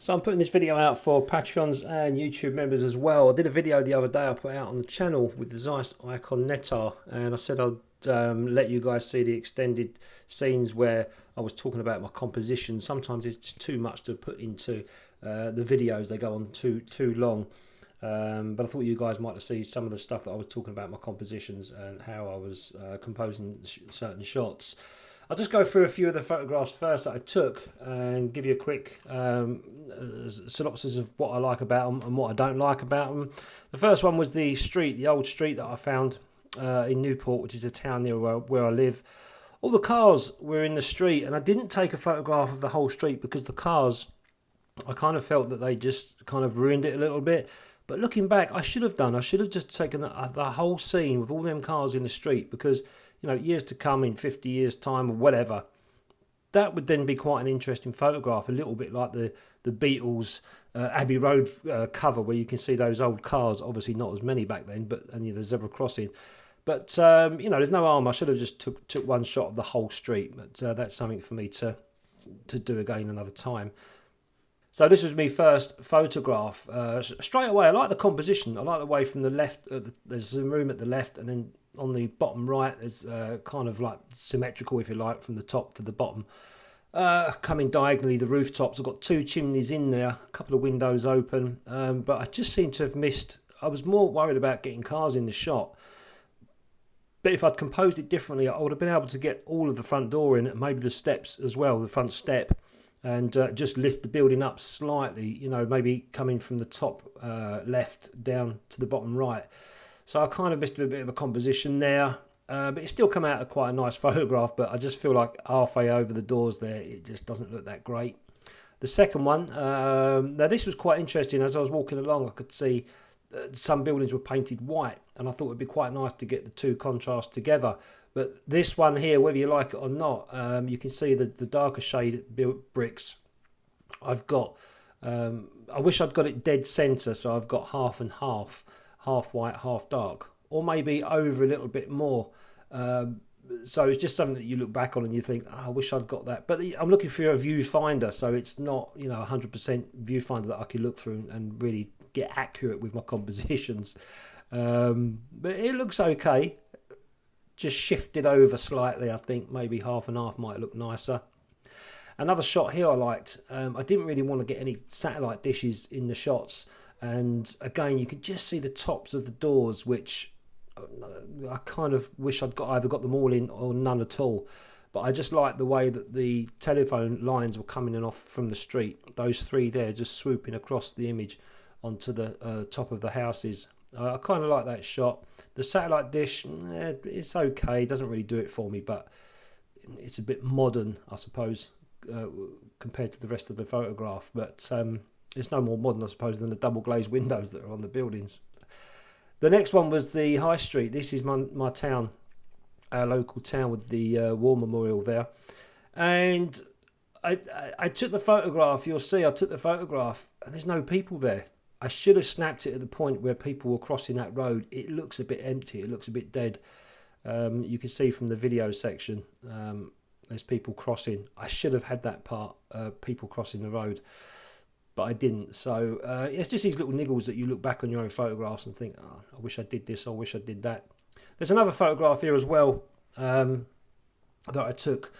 So I'm putting this video out for Patreons and YouTube members as well. I did a video the other day I put out on the channel with the Ziess Ikon Netar, and I said I'd let you guys see the extended scenes where I was talking about my composition. Sometimes it's just too much to put into the videos, they go on too long. But I thought you guys might see some of the stuff that I was talking about, my compositions and how I was composing certain shots. I'll just go through a few of the photographs first that I took and give you a quick synopsis of what I like about them and what I don't like about them. The first one was the street, the old street that I found in Newport, which is a town near where I live. All the cars were in the street, and I didn't take a photograph of the whole street because the cars, I kind of felt that they just kind of ruined it a little bit. But looking back, I should have done. I should have just taken the whole scene with all them cars in the street, because, you know, years to come, in 50 years' time or whatever, that would then be quite an interesting photograph, a little bit like the Beatles Abbey Road cover, where you can see those old cars, obviously not as many back then, but and the zebra crossing. But, you know, there's no harm. I should have just took one shot of the whole street, but that's something for me to do again another time. So this was my first photograph. Straight away, I like the composition. I like the way from the left, there's some room at the left, and then on the bottom right, there's kind of like symmetrical, if you like, from the top to the bottom. Coming diagonally, the rooftops, I've got two chimneys in there, a couple of windows open, but I just seem to have missed, I was more worried about getting cars in the shot. But if I'd composed it differently, I would have been able to get all of the front door in, and maybe the steps as well, the front step, and just lift the building up slightly, you know, maybe coming from the top left down to the bottom right. So I kind of missed a bit of a composition there, but it still come out a quite a nice photograph, but I just feel like halfway over the doors there, it just doesn't look that great. The second one, now this was quite interesting. As I was walking along, I could see some buildings were painted white, and I thought it'd be quite nice to get the two contrasts together. But this one here, whether you like it or not, you can see the darker shade built bricks I've got. I wish I'd got it dead centre, so I've got half and half white, half dark, or maybe over a little bit more. So it's just something that you look back on and you think, oh, I wish I'd got that. But I'm looking for a viewfinder, so it's not, you know, 100% viewfinder that I can look through and really get accurate with my compositions. But it looks okay. Just shifted over slightly. I think maybe half and half might look nicer. Another shot here I liked. I didn't really want to get any satellite dishes in the shots, and again you could just see the tops of the doors, which I kind of wish I'd either got them all in or none at all. But I just like the way that the telephone lines were coming in off from the street. Those three there just swooping across the image onto the top of the houses. I kind of like that shot. The satellite dish, it's okay. It doesn't really do it for me, but it's a bit modern, I suppose, compared to the rest of the photograph. But it's no more modern, I suppose, than the double glazed windows that are on the buildings. The next one was the High Street. This is my town, our local town, with the war memorial there. And I took the photograph. You'll see I took the photograph, and there's no people there. I should have snapped it at the point where people were crossing that road. It looks a bit empty. It looks a bit dead. You can see from the video section, there's people crossing. I should have had that part, people crossing the road, but I didn't. So it's just these little niggles that you look back on your own photographs and think, oh, I wish I did this. I wish I did that. There's another photograph here as well that I took.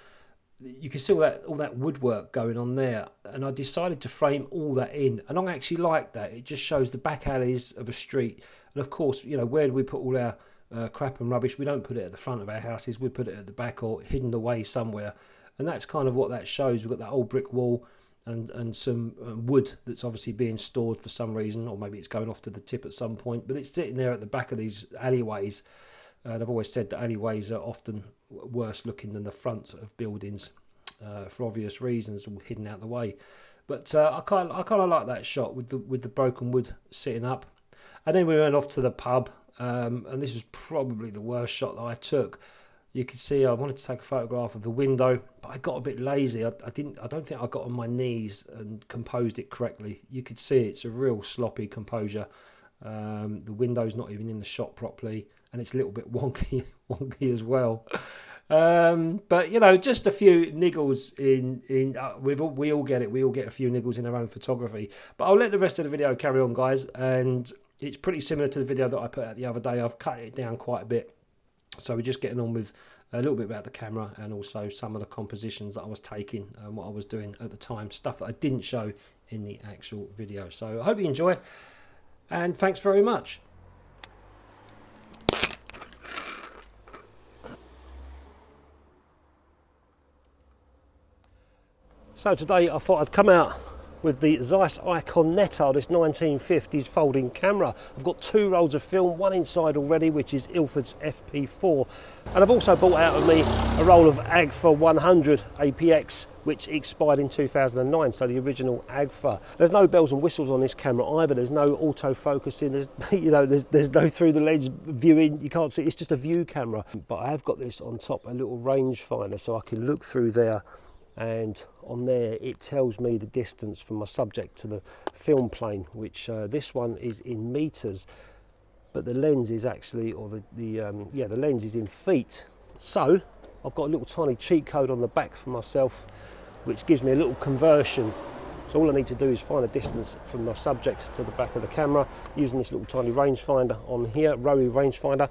You can see all that woodwork going on there, and I decided to frame all that in, and I actually like that. It just shows the back alleys of a street, and of course, you know, where do we put all our crap and rubbish? We don't put it at the front of our houses, we put it at the back or hidden away somewhere, and that's kind of what that shows. We've got that old brick wall and some wood that's obviously being stored for some reason, or maybe it's going off to the tip at some point, but it's sitting there at the back of these alleyways. And I've always said that alleyways are often worse looking than the front of buildings for obvious reasons, all hidden out the way. But I kind of like that shot with the broken wood sitting up. And then we went off to the pub, and this was probably the worst shot that I took. You can see I wanted to take a photograph of the window, but I got a bit lazy. I don't think I got on my knees and composed it correctly. You could see it's a real sloppy composure. The window's not even in the shot properly, and it's a little bit wonky as well. But you know, just a few niggles we all get it. We all get a few niggles in our own photography. But I'll let the rest of the video carry on, guys. And it's pretty similar to the video that I put out the other day. I've cut it down quite a bit. So we're just getting on with a little bit about the camera and also some of the compositions that I was taking and what I was doing at the time, stuff that I didn't show in the actual video. So I hope you enjoy, and thanks very much. So today I thought I'd come out with the Ziess Ikon Netar, this 1950s folding camera. I've got 2 rolls of film, one inside already, which is Ilford's FP4. And I've also bought out of me a roll of Agfa 100 APX, which expired in 2009, so the original Agfa. There's no bells and whistles on this camera either. There's no autofocusing, there's no through the lens viewing, you can't see, it's just a view camera. But I have got this on top, a little rangefinder, so I can look through there, and on there it tells me the distance from my subject to the film plane, which this one is in meters, but the lens is actually, or the lens is in feet. So I've got a little tiny cheat code on the back for myself, which gives me a little conversion. So all I need to do is find a distance from my subject to the back of the camera using this little tiny rangefinder on here, Rowie rangefinder,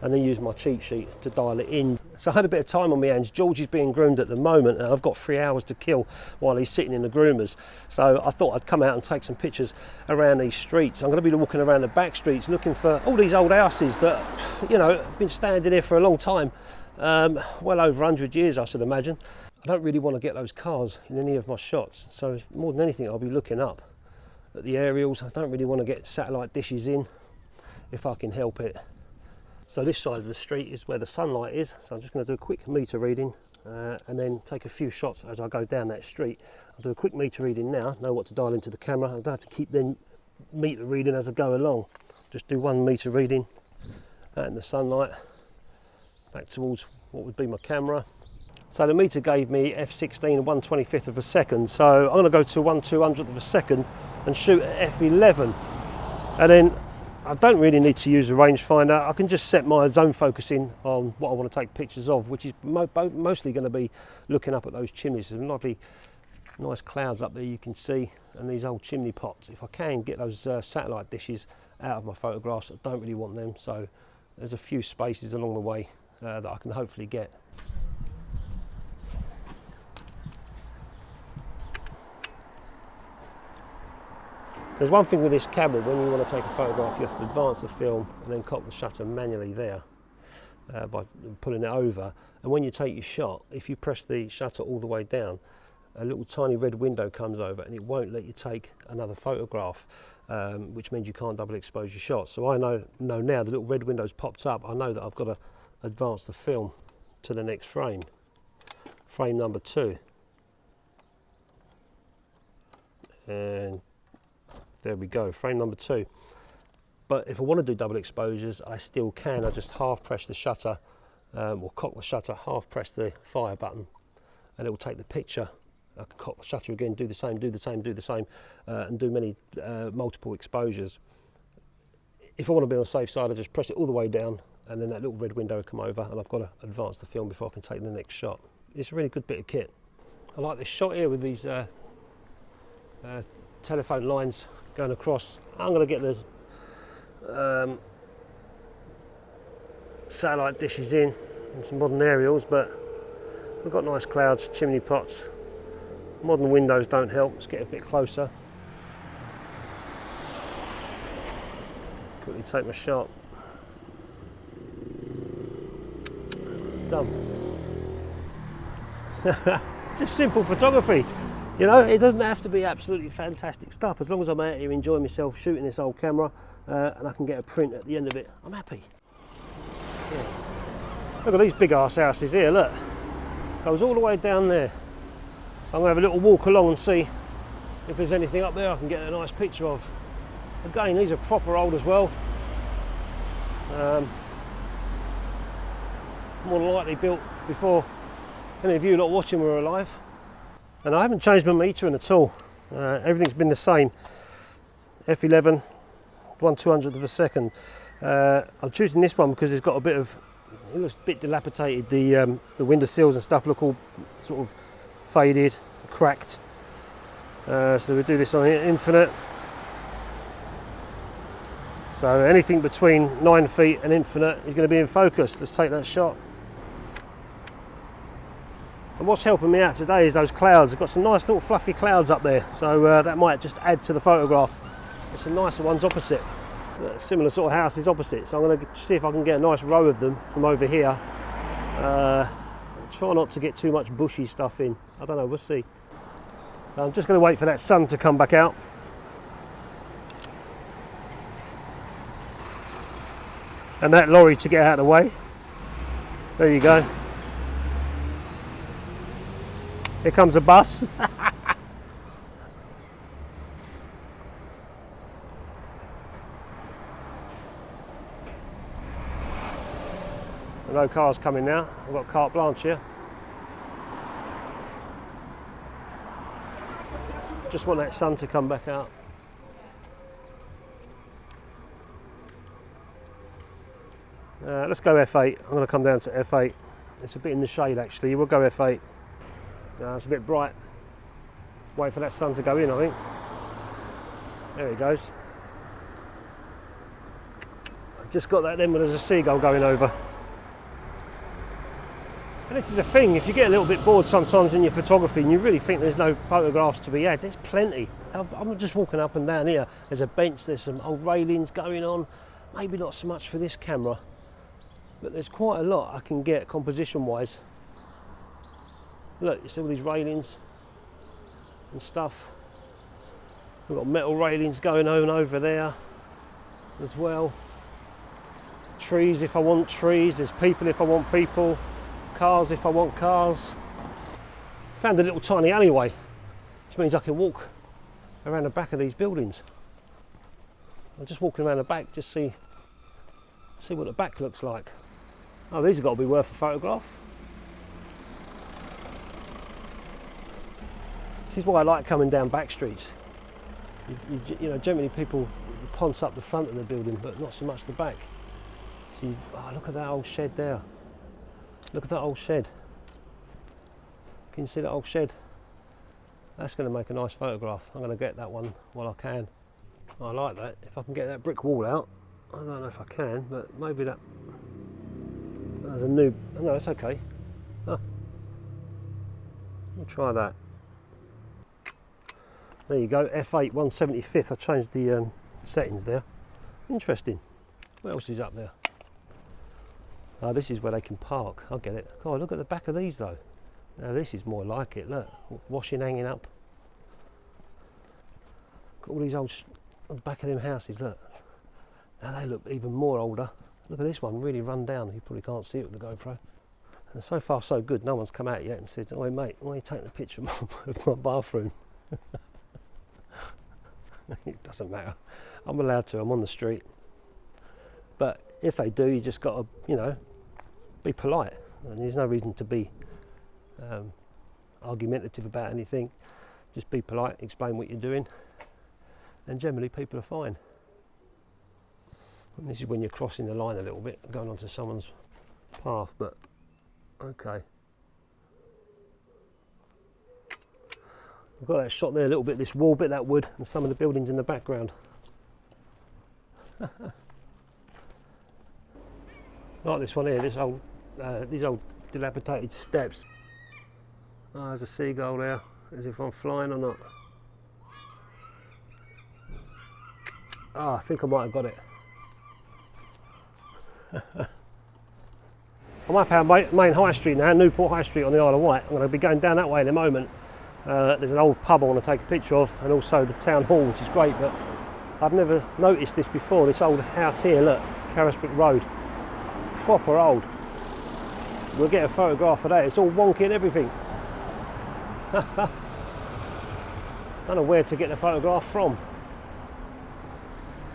and then use my cheat sheet to dial it in. So I had a bit of time on my hands. George is being groomed at the moment, and I've got 3 hours to kill while he's sitting in the groomers. So I thought I'd come out and take some pictures around these streets. I'm going to be walking around the back streets looking for all these old houses that, you know, have been standing here for a long time, well over 100 years, I should imagine. I don't really want to get those cars in any of my shots, so more than anything I'll be looking up at the aerials. I don't really want to get satellite dishes in if I can help it. So this side of the street is where the sunlight is, so I'm just going to do a quick meter reading and then take a few shots as I go down that street. I'll do a quick meter reading now, know what to dial into the camera. I don't have to keep then meter reading as I go along. Just do 1 meter reading out in the sunlight, back towards what would be my camera. So the meter gave me f16 and 1/25 of a second, so I'm going to go to 1/200th of a second and shoot at f11, and then I don't really need to use a rangefinder. I can just set my zone focusing on what I want to take pictures of, which is mostly going to be looking up at those chimneys. There's lovely, nice clouds up there you can see, and these old chimney pots. If I can get those satellite dishes out of my photographs, I don't really want them. So there's a few spaces along the way that I can hopefully get. There's one thing with this camera: when you want to take a photograph, you have to advance the film and then cock the shutter manually there by pulling it over. And when you take your shot, if you press the shutter all the way down, a little tiny red window comes over and it won't let you take another photograph, which means you can't double expose your shot. So I know now the little red window's popped up, I know that I've got to advance the film to the next frame, frame number 2. And there we go, frame number 2. But if I want to do double exposures, I still can. I just half press the shutter, or cock the shutter, half press the fire button, and it will take the picture. I can cock the shutter again, do the same, and do many multiple exposures. If I want to be on the safe side, I just press it all the way down, and then that little red window will come over, and I've got to advance the film before I can take the next shot. It's a really good bit of kit. I like this shot here with these telephone lines going across. I'm going to get the satellite dishes in and some modern aerials, but we've got nice clouds, chimney pots. Modern windows don't help. Let's get a bit closer. Quickly take my shot. Done. Just simple photography. You know, it doesn't have to be absolutely fantastic stuff. As long as I'm out here enjoying myself shooting this old camera and I can get a print at the end of it, I'm happy. Yeah. Look at these big ass houses here, look. Goes all the way down there. So I'm going to have a little walk along and see if there's anything up there I can get a nice picture of. Again, these are proper old as well. More than likely built before any of you lot watching were alive. And I haven't changed my metering at all. Everything's been the same. F11, 1/200th of a second. I'm choosing this one because it's got a bit of It looks a bit dilapidated. The window sills and stuff look all sort of faded, cracked. So we do this on infinite. So anything between 9 feet and infinite is going to be in focus. Let's take that shot. And what's helping me out today is those clouds. I've got some nice little fluffy clouds up there, so that might just add to the photograph. There's some nicer ones opposite. Similar sort of houses opposite, so I'm going to see if I can get a nice row of them from over here. Try not to get too much bushy stuff in. I don't know, we'll see. I'm just going to wait for that sun to come back out. And that lorry to get out of the way. There you go. Here comes a bus. No cars coming now. I've got carte blanche here. Just want that sun to come back out. Let's go F8. I'm going to come down to F8. It's a bit in the shade actually. We'll go F8. It's a bit bright. Wait for that sun to go in, I think. There it goes. I've just got that then when there's a seagull going over. And this is a thing, if you get a little bit bored sometimes in your photography and you really think there's no photographs to be had, there's plenty. I'm just walking up and down here. There's a bench, there's some old railings going on. Maybe not so much for this camera, but there's quite a lot I can get composition wise. Look, you see all these railings and stuff. We've got metal railings going on over there as well. Trees if I want trees, there's people if I want people, cars if I want cars. Found a little tiny alleyway, which means I can walk around the back of these buildings. I'm just walking around the back, just see what the back looks like. Oh, these have got to be worth a photograph. This is why I like coming down back streets. You know, generally people ponce up the front of the building, but not so much the back. So oh, look at that old shed there. Look at that old shed. Can you see that old shed? That's going to make a nice photograph. I'm going to get that one while I can. I like that. If I can get that brick wall out, I don't know if I can, but maybe that's a new. No, it's okay. Oh. We'll try that. There you go, F8 175th. I changed the settings there. Interesting. What else is up there? Oh, this is where they can park. I get it. Oh, look at the back of these though. Now this is more like it. Look, washing hanging up. Got all these old on the back of them houses. Look. Now they look even more older. Look at this one, really run down. You probably can't see it with the GoPro. And so far so good. No one's come out yet and said, "Oh mate, why are you taking a picture of my bathroom?" It doesn't matter. I'm allowed to. I'm on the street. But if they do, you just got to, you know, be polite. And there's no reason to be argumentative about anything. Just be polite, explain what you're doing, and generally people are fine. And this is when you're crossing the line a little bit, going onto someone's path, but okay. I've got that shot there a little bit, this wall, bit that wood, and some of the buildings in the background. Like this one here, these old dilapidated steps. Oh, there's a seagull there, as if I'm flying or not. Oh, I think I might have got it. I'm up our main high street now, Newport High Street on the Isle of Wight. I'm going to be going down that way in a moment. There's an old pub I want to take a picture of, and also the town hall, which is great, but I've never noticed this before. This old house here, look, Carisbrooke Road, proper old. We'll get a photograph of that. It's all wonky and everything. Don't know where to get the photograph from.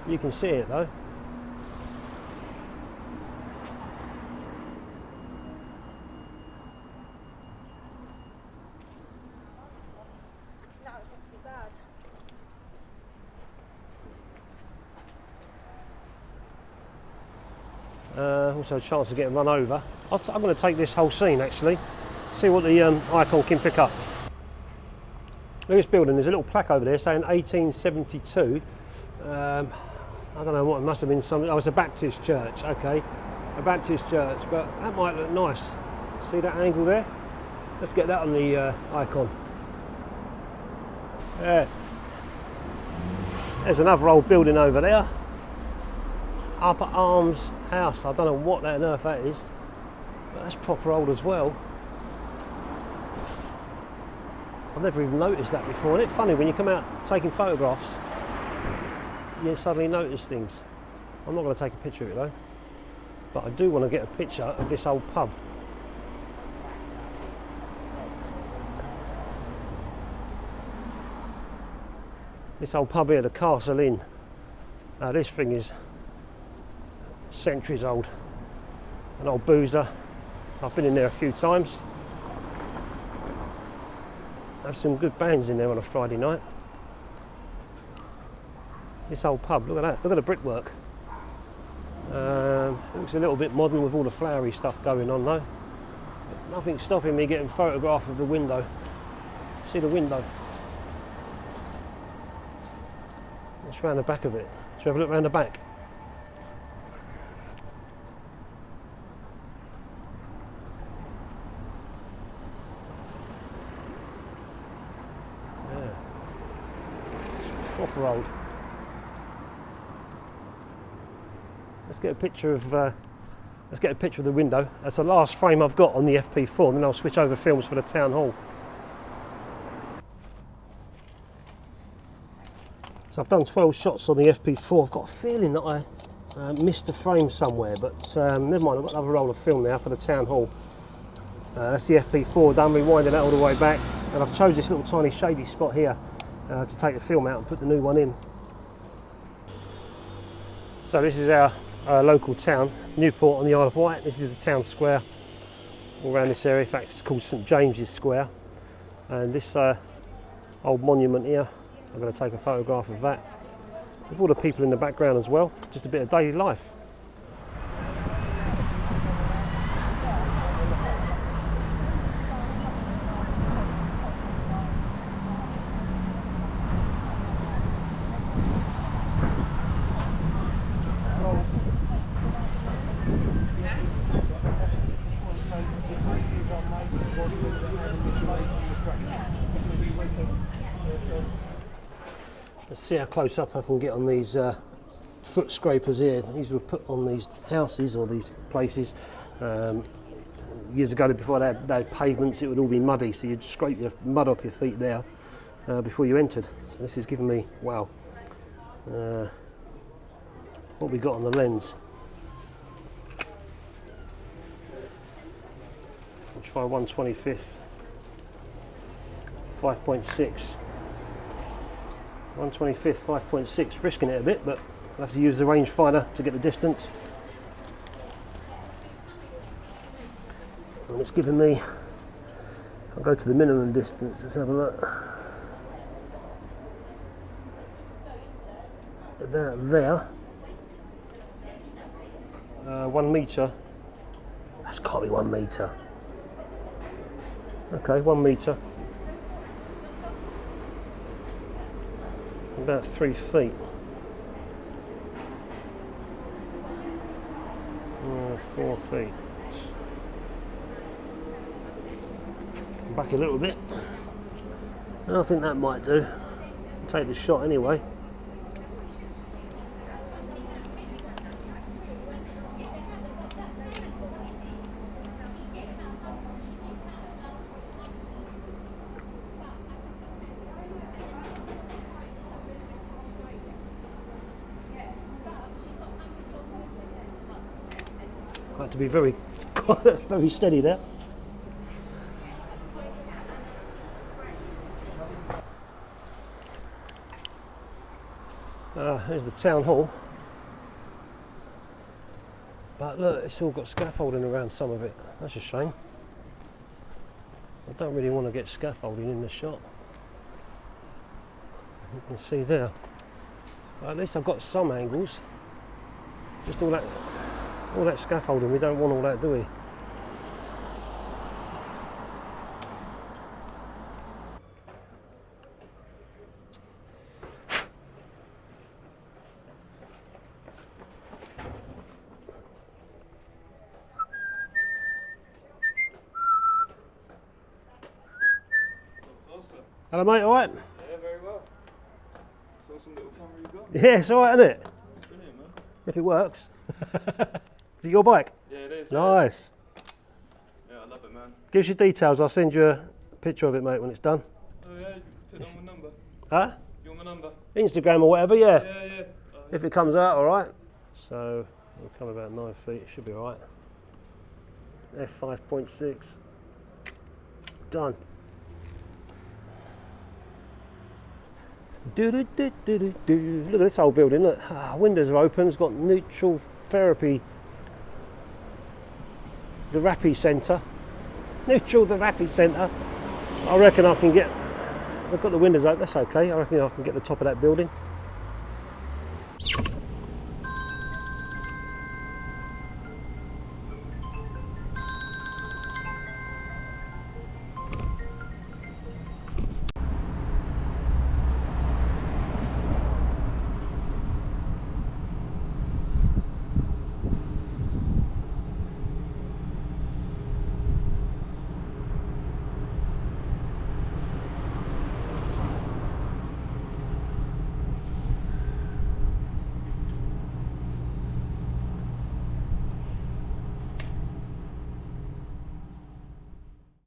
You can see it though. Also a chance of getting run over. I'm going to take this whole scene actually, see what the Ikon can pick up. Look at this building, there's a little plaque over there saying 1872. I don't know what, it must have been something. Oh, it's a Baptist church, okay. A Baptist church, but that might look nice. See that angle there? Let's get that on the Ikon. Yeah. There's another old building over there. Upper Arms House. I don't know what on earth that is, but that's proper old as well. I've never even noticed that before. Isn't it funny when you come out taking photographs, you suddenly notice things. I'm not going to take a picture of it though, but I do want to get a picture of this old pub. This old pub here, the Castle Inn. Now this thing is centuries old. An old boozer. I've been in there a few times. Have some good bands in there on a Friday night. This old pub, look at that, look at the brickwork. It looks a little bit modern with all the flowery stuff going on though. Nothing stopping me getting a photograph of the window. See the window? Let's round the back of it. Let's have a look round the back. Yeah. It's proper old. Let's get a picture of the window. That's the last frame I've got on the FP4, and then I'll switch over films for the town hall. So I've done 12 shots on the FP4. I've got a feeling that I missed a frame somewhere, but never mind, I've got another roll of film now for the town hall. That's the FP4 done, rewinding that all the way back, and I've chose this little tiny shady spot here to take the film out and put the new one in. So this is our local town, Newport on the Isle of Wight. This is the town square all around this area. In fact, it's called St James's Square, and this old monument here, I'm going to take a photograph of that with all the people in the background as well, just a bit of daily life. Let's see how close up I can get on these foot scrapers here. These were put on these houses or these places years ago. Before they had pavements, it would all be muddy, so you'd scrape your mud off your feet there before you entered. So this is giving me, wow, what we got on the lens. I'll try 1/25, 5.6. 1/25, 5.6, risking it a bit, but I'll have to use the rangefinder to get the distance. And it's giving me, I'll go to the minimum distance, let's have a look. About there. 1 metre. That's can't be 1 metre. Okay, 1 metre. About 3 feet. 4 feet. Back a little bit. I think that might do. Take the shot anyway. I had to be very, very steady there. There's the town hall. But look, it's all got scaffolding around some of it. That's a shame. I don't really want to get scaffolding in the shot. You can see there. But at least I've got some angles. Just all that All that scaffolding, we don't want all that, do we? Hello mate, alright? Yeah, very well. It's awesome little camera you got. Yeah, it's alright, isn't it? Brilliant, man. If it works. Is it your bike? Yeah, it is. Nice. Yeah, I love it, man. Give us your details, I'll send you a picture of it, mate, when it's done. Oh, yeah, you put on my number. Huh? You want my number? Instagram or whatever, yeah. Yeah, yeah. If it comes out, alright. So, we'll come about 9 feet, it should be alright. F5.6. Done. Do do do do do do. Look at this old building. Look, windows are open. It's got neutral therapy therapy centre. Neutral therapy centre. I reckon I can get. I've got the windows open. That's okay. I reckon I can get the top of that building.